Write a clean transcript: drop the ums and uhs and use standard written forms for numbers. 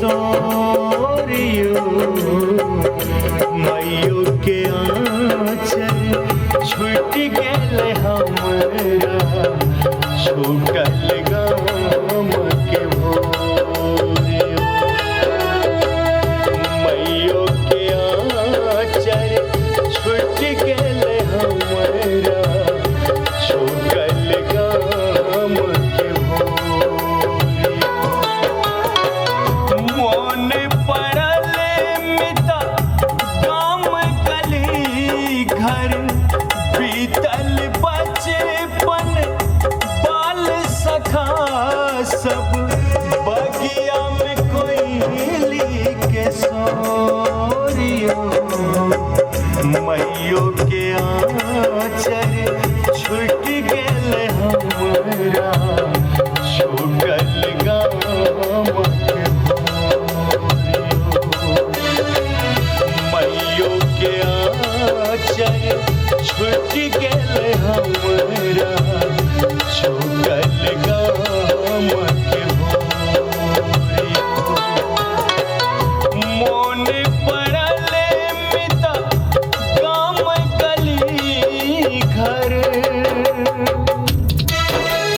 Sorio मैयो के आँचल छूट गेल हमरा छूटल गाम के भोरियो मैयो के आँचल छूट गेल हमरा छूटल गाम के भोरियो मोन